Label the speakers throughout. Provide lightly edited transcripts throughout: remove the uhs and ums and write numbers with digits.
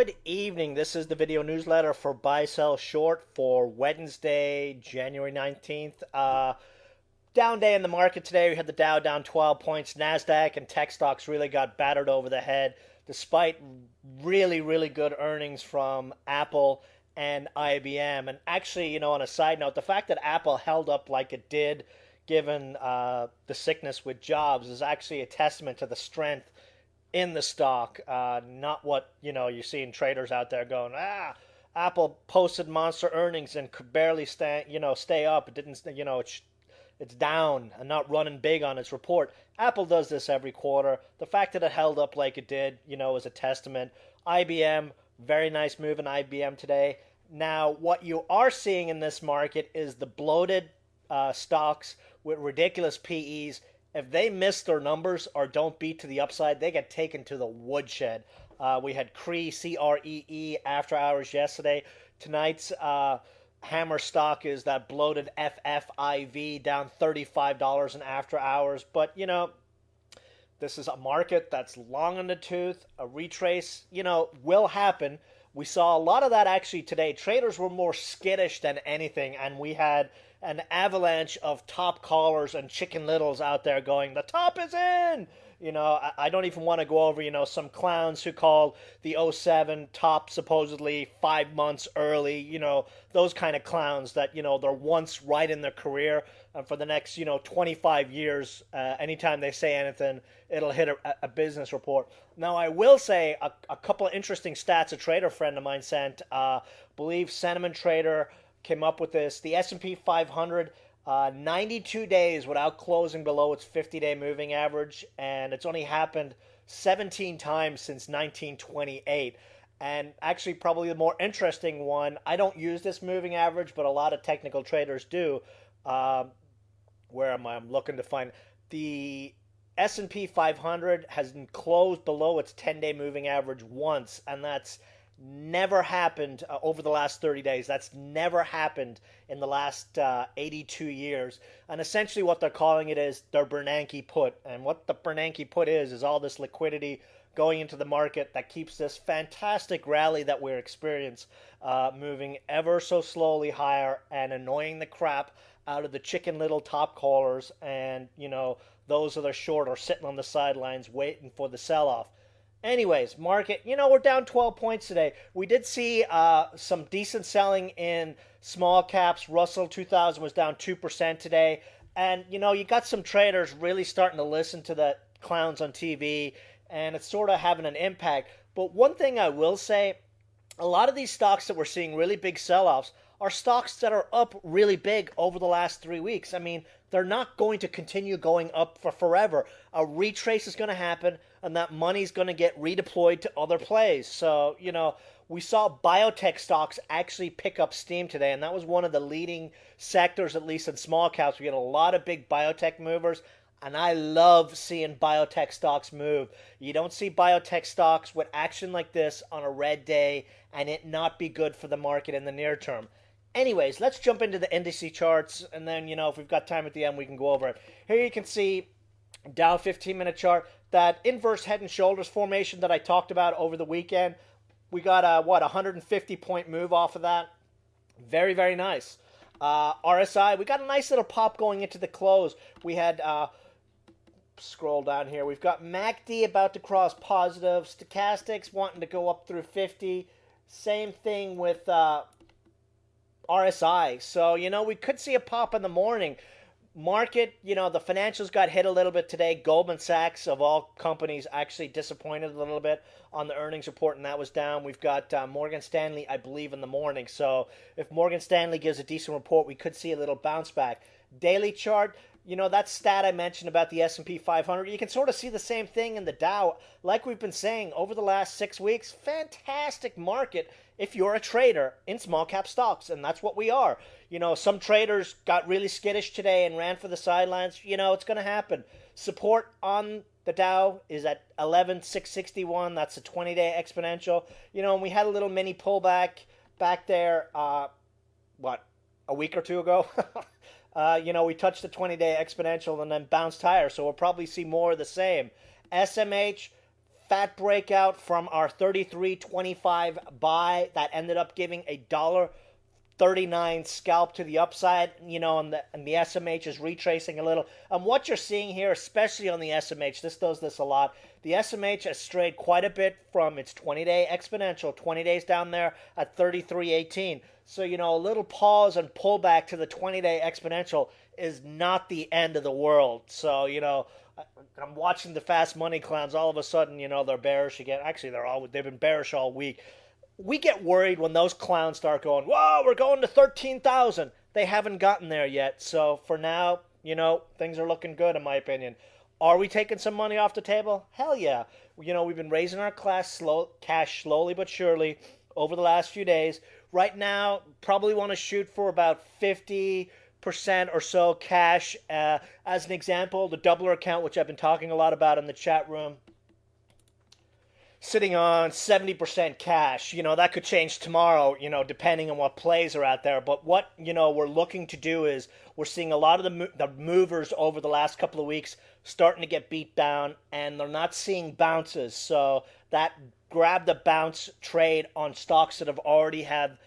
Speaker 1: Good evening. This is the video newsletter for Buy Sell Short for Wednesday, January 19th. Down day in the market today. We had the Dow down 12 points. NASDAQ and tech stocks really got battered over the head despite really, really good earnings from Apple and IBM. And actually, on a side note, the fact that Apple held up like it did, given the sickness with Jobs, is actually a testament to the strength in the stock, not what you're seeing traders out there going, Apple posted monster earnings and could barely stay up. It didn't, it's down and not running big on its report. Apple does this every quarter. The fact that it held up like it did, is a testament. IBM, very nice move in IBM today. Now, what you are seeing in this market is the bloated stocks with ridiculous PEs. If they miss their numbers or don't beat to the upside, they get taken to the woodshed. We had CREE, CREE, after hours yesterday. Tonight's hammer stock is that bloated FFIV, down $35 in after hours. But, this is a market that's long in the tooth. A retrace, will happen. We saw a lot of that actually today. Traders were more skittish than anything, and we had an avalanche of top callers and chicken littles out there going, the top is in! I don't even want to go over, some clowns who called the '07 top supposedly 5 months early, those kind of clowns that, they're once right in their career. And for the next, 25 years, anytime they say anything, it'll hit a business report. Now, I will say a couple of interesting stats a trader friend of mine sent. Believe Sentiment Trader came up with this. The S&P 500, 92 days without closing below its 50-day moving average, and it's only happened 17 times since 1928. And actually, probably the more interesting one, I don't use this moving average, but a lot of technical traders do. Where am I? I'm looking to find the S&P 500 has closed below its 10-day moving average once, and that's never happened over the last 30 days. That's never happened in the last 82 years. And essentially what they're calling it is their Bernanke put. And what the Bernanke put is all this liquidity going into the market that keeps this fantastic rally that we're experiencing moving ever so slowly higher and annoying the crap out of the chicken little top callers. And, those that are short are sitting on the sidelines waiting for the sell-off. Anyways, market, we're down 12 points today. We did see some decent selling in small caps. Russell 2000 was down 2% today. And, you got some traders really starting to listen to the clowns on TV, and it's sort of having an impact. But one thing I will say, a lot of these stocks that we're seeing really big sell-offs are stocks that are up really big over the last 3 weeks. I mean, they're not going to continue going up for forever. A retrace is going to happen, and that money's going to get redeployed to other plays. So, we saw biotech stocks actually pick up steam today, and that was one of the leading sectors, at least in small caps. We had a lot of big biotech movers, and I love seeing biotech stocks move. You don't see biotech stocks with action like this on a red day and it not be good for the market in the near term. Anyways, let's jump into the indice charts, and then, if we've got time at the end, we can go over it. Here you can see Dow 15-minute chart, that inverse head and shoulders formation that I talked about over the weekend. We got a 150-point move off of that. Very, very nice. RSI, we got a nice little pop going into the close. We had, scroll down here, we've got MACD about to cross positive, stochastics wanting to go up through 50. Same thing with RSI. So, we could see a pop in the morning. Market, the financials got hit a little bit today. Goldman Sachs, of all companies, actually disappointed a little bit on the earnings report, and that was down. We've got Morgan Stanley, I believe, in the morning. So if Morgan Stanley gives a decent report, we could see a little bounce back. Daily chart, that stat I mentioned about the S&P 500, you can sort of see the same thing in the Dow. Like we've been saying over the last 6 weeks, fantastic market if you're a trader in small cap stocks, and that's what we are. Some traders got really skittish today and ran for the sidelines. It's going to happen. Support on the Dow is at 11,661. That's a 20-day exponential. And we had a little mini pullback back there, a week or two ago? We touched the 20-day exponential and then bounced higher, so we'll probably see more of the same. SMH, fat breakout from our 33.25 buy that ended up giving a $1.39 scalp to the upside, and the SMH is retracing a little. And what you're seeing here, especially on the SMH, this does this a lot. The SMH has strayed quite a bit from its 20-day exponential, 20 days down there at 33.18. So, a little pause and pullback to the 20-day exponential is not the end of the world. So, I'm watching the fast money clowns. All of a sudden, they're bearish again. Actually, they've been bearish all week. We get worried when those clowns start going, whoa, we're going to 13,000. They haven't gotten there yet. So for now, things are looking good in my opinion. Are we taking some money off the table? Hell yeah. We've been raising our cash slowly but surely over the last few days. Right now, probably want to shoot for about 50% or so cash. As an example, the doubler account, which I've been talking a lot about in the chat room, sitting on 70% cash. That could change tomorrow, depending on what plays are out there. But what, we're looking to do is we're seeing a lot of the movers over the last couple of weeks starting to get beat down, and they're not seeing bounces. So that grab the bounce trade on stocks that have already had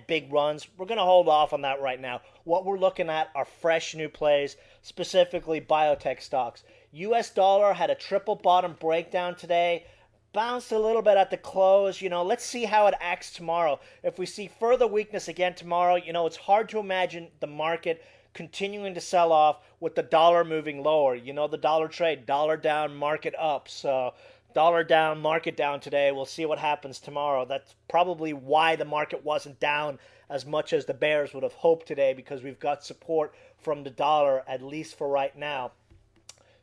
Speaker 1: big runs, we're going to hold off on that right now. What we're looking at are fresh new plays, specifically biotech stocks. US dollar had a triple bottom breakdown today. Bounced a little bit at the close. Let's see how it acts tomorrow. If we see further weakness again tomorrow, it's hard to imagine the market continuing to sell off with the dollar moving lower. The dollar trade, dollar down, market up. So dollar down, market down today. We'll see what happens tomorrow. That's probably why the market wasn't down as much as the bears would have hoped today, because we've got support from the dollar, at least for right now.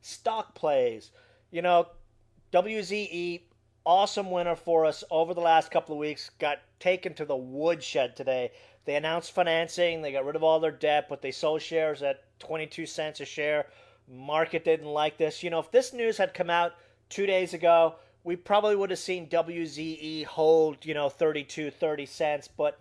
Speaker 1: Stock plays. WZE, awesome winner for us over the last couple of weeks, got taken to the woodshed today. They announced financing, they got rid of all their debt, but they sold shares at 22 cents a share. Market didn't like this. If this news had come out 2 days ago, we probably would have seen WZE hold, 32, 30 cents. But,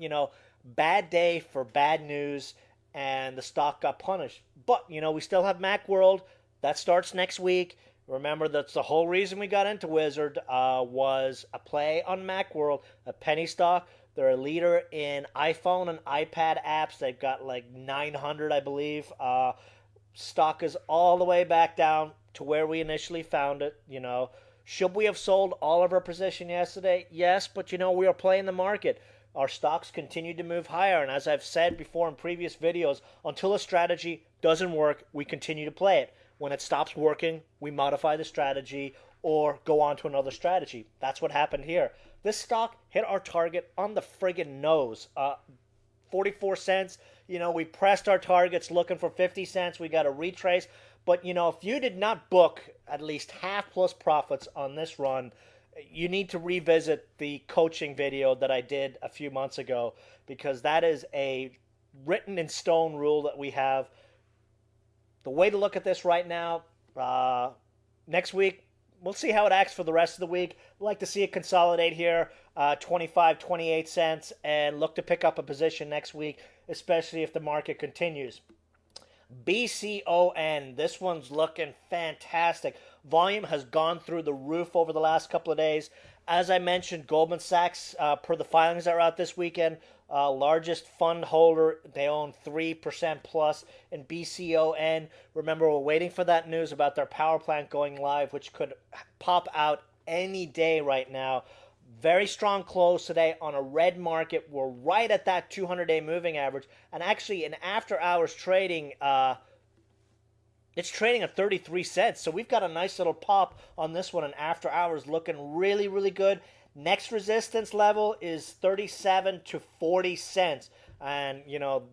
Speaker 1: bad day for bad news, and the stock got punished. But, we still have Macworld. That starts next week. Remember, that's the whole reason we got into Wizard, was a play on Macworld, a penny stock. They're a leader in iPhone and iPad apps. They've got like 900, I believe. Stock is all the way back down to where we initially found it. Should we have sold all of our position yesterday? Yes, but we are playing the market. Our stocks continue to move higher, and as I've said before in previous videos, until a strategy doesn't work, we continue to play it. When it stops working, we modify the strategy or go on to another strategy. That's what happened here. This stock hit our target on the friggin' nose. 44 cents. We pressed our targets looking for 50 cents. We got a retrace. But, if you did not book at least half plus profits on this run, you need to revisit the coaching video that I did a few months ago, because that is a written in stone rule that we have. The way to look at this right now, next week, we'll see how it acts for the rest of the week. I'd like to see it consolidate here, 25, 28 cents, and look to pick up a position next week, especially if the market continues. BCON, this one's looking fantastic. Volume has gone through the roof over the last couple of days. As I mentioned, Goldman Sachs, per the filings that are out this weekend, largest fund holder, they own 3% plus in BCON. Remember, we're waiting for that news about their power plant going live, which could pop out any day right now. Very strong close today on a red market. We're right at that 200-day moving average. And actually, in after-hours trading, it's trading at 33 cents. So we've got a nice little pop on this one in after hours, looking really, really good. Next resistance level is 37 to 40 cents. And,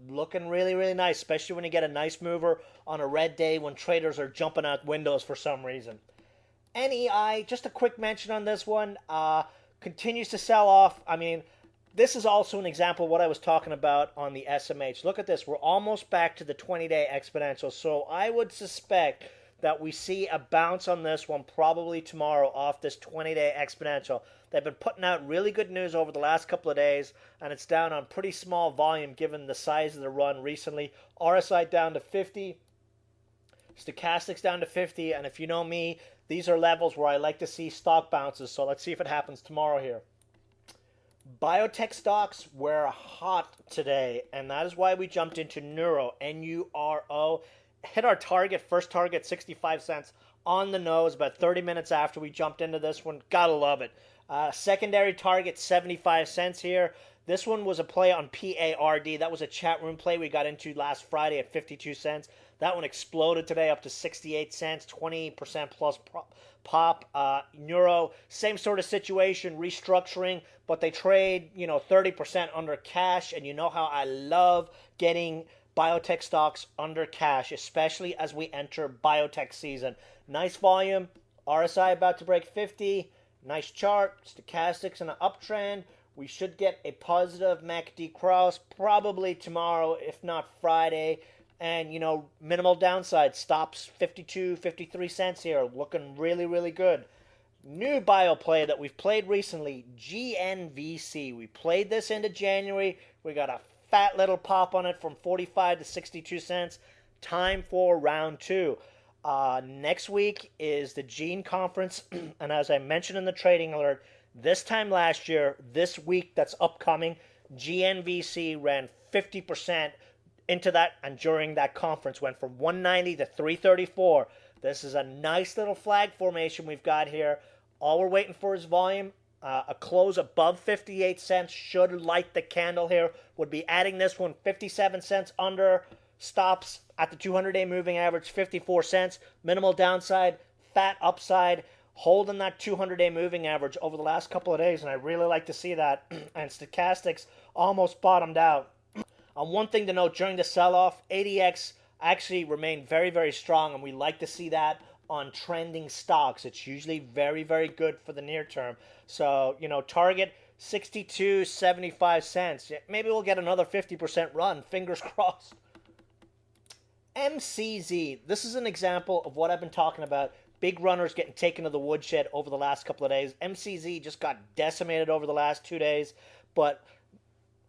Speaker 1: looking really, really nice, especially when you get a nice mover on a red day when traders are jumping out windows for some reason. NEI, just a quick mention on this one, continues to sell off. I mean, this is also an example of what I was talking about on the SMH. Look at this. We're almost back to the 20-day exponential. So I would suspect that we see a bounce on this one probably tomorrow off this 20-day exponential. They've been putting out really good news over the last couple of days, and it's down on pretty small volume given the size of the run recently. RSI down to 50. Stochastics down to 50, and if you know me, these are levels where I like to see stock bounces, so let's see if it happens tomorrow here. Biotech stocks were hot today, and that is why we jumped into Neuro, N-U-R-O. Hit our target, first target, 65 cents on the nose about 30 minutes after we jumped into this one. Gotta love it. Secondary target, 75 cents here. This one was a play on PARD. That was a chat room play we got into last Friday at 52 cents. That one exploded today up to 68 cents, 20% plus pop. Neuro, same sort of situation, restructuring, but they trade, 30% under cash, and you know how I love getting biotech stocks under cash, especially as we enter biotech season. Nice volume, RSI about to break 50, nice chart, stochastics in an uptrend. We should get a positive MACD cross probably tomorrow, if not Friday. And, minimal downside, stops 52, 53 cents here, looking really, really good. New bio play that we've played recently, GNVC. We played this into January. We got a fat little pop on it from 45 to 62 cents. Time for round two. Next week is the Gene Conference, and as I mentioned in the trading alert, this time last year, this week that's upcoming, GNVC ran 50% into that, and during that conference went from 190 to 334. This is a nice little flag formation we've got here. All we're waiting for is volume. A close above 58 cents should light the candle here. Would be adding this one 57 cents under. Stops at the 200-day moving average, 54 cents. Minimal downside, fat upside. Holding that 200-day moving average over the last couple of days, and I really like to see that. And stochastics almost bottomed out. One thing to note, during the sell-off, ADX actually remained very, very strong, and we like to see that on trending stocks. It's usually very, very good for the near term. So, target 62.75 cents. Maybe we'll get another 50% run. Fingers crossed. MCZ. This is an example of what I've been talking about. Big runners getting taken to the woodshed over the last couple of days. MCZ just got decimated over the last 2 days, but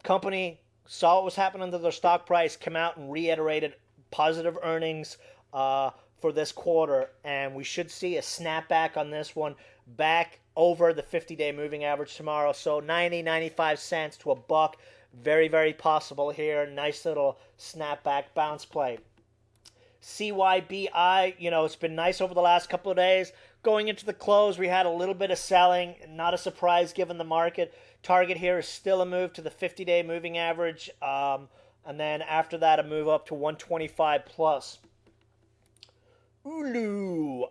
Speaker 1: company saw what was happening to their stock price, come out and reiterated positive earnings for this quarter, and we should see a snapback on this one back over the 50-day moving average tomorrow. So 90, 95 cents to a buck, very, very possible here. Nice little snapback bounce play. CYBI, it's been nice over the last couple of days. Going into the close, we had a little bit of selling. Not a surprise given the market. Target here is still a move to the 50-day moving average. And then after that, a move up to 125 plus. Ulu.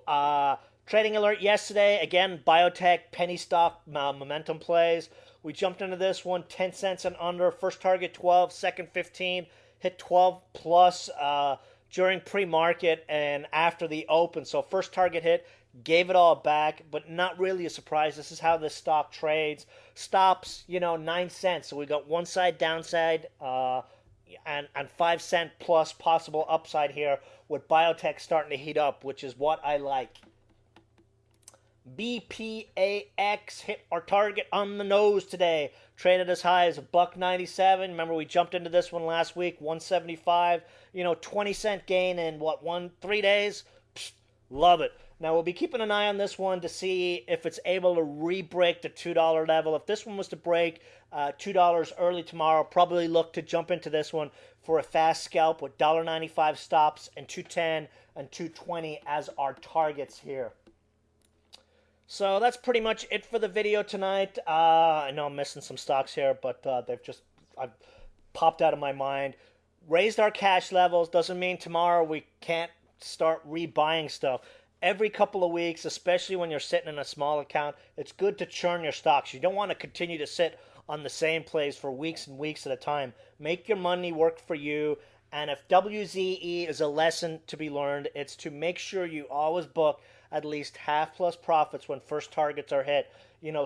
Speaker 1: Trading alert yesterday. Again, biotech, penny stock, momentum plays. We jumped into this one, 10 cents and under. First target 12, second 15. Hit 12 plus during pre-market and after the open. So first target hit, gave it all back, but not really a surprise. This is how this stock trades. Stops, 9 cents. So we got one side downside and 5 cent plus possible upside here with biotech starting to heat up, which is what I like. BPAX hit our target on the nose today. Traded as high as $1.97. Remember, we jumped into this one last week, 175. 20-cent gain in 3 days? Psst, love it. Now, we'll be keeping an eye on this one to see if it's able to re-break the $2 level. If this one was to break $2 early tomorrow, probably look to jump into this one for a fast scalp with $1.95 stops and 210 and 220 as our targets here. So that's pretty much it for the video tonight. I know I'm missing some stocks here, but I've popped out of my mind. Raised our cash levels. Doesn't mean tomorrow we can't start rebuying stuff. Every couple of weeks, especially when you're sitting in a small account, it's good to churn your stocks. You don't want to continue to sit on the same plays for weeks and weeks at a time. Make your money work for you. And if WZE is a lesson to be learned, it's to make sure you always book at least half plus profits when first targets are hit.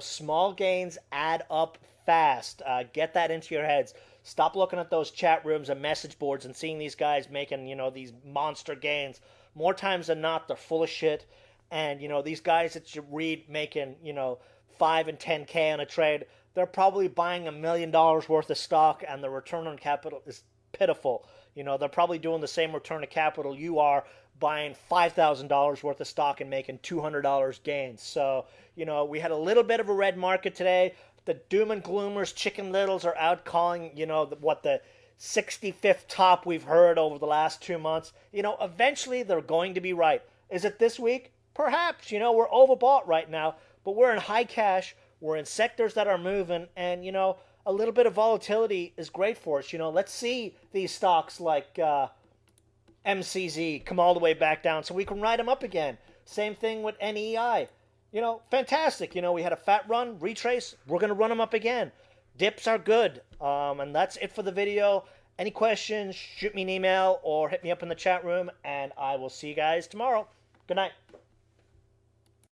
Speaker 1: Small gains add up fast. Get that into your heads. Stop looking at those chat rooms and message boards and seeing these guys making, these monster gains. More times than not, they're full of shit. And, these guys that you read making, 5 and 10K on a trade, they're probably buying $1 million worth of stock, and the return on capital is pitiful. They're probably doing the same return of capital you are, buying $5,000 worth of stock and making $200 gains. So, we had a little bit of a red market today. The doom and gloomers, Chicken Littles, are out calling, what the 65th top we've heard over the last 2 months. Eventually they're going to be right. Is it this week? Perhaps. We're overbought right now, but we're in high cash. We're in sectors that are moving, and, a little bit of volatility is great for us. Let's see these stocks like MCZ come all the way back down so we can ride them up again. Same thing with NEI. Fantastic. We had a fat run, retrace. We're going to run them up again. Dips are good. And that's it for the video. Any questions, shoot me an email or hit me up in the chat room, and I will see you guys tomorrow. Good night.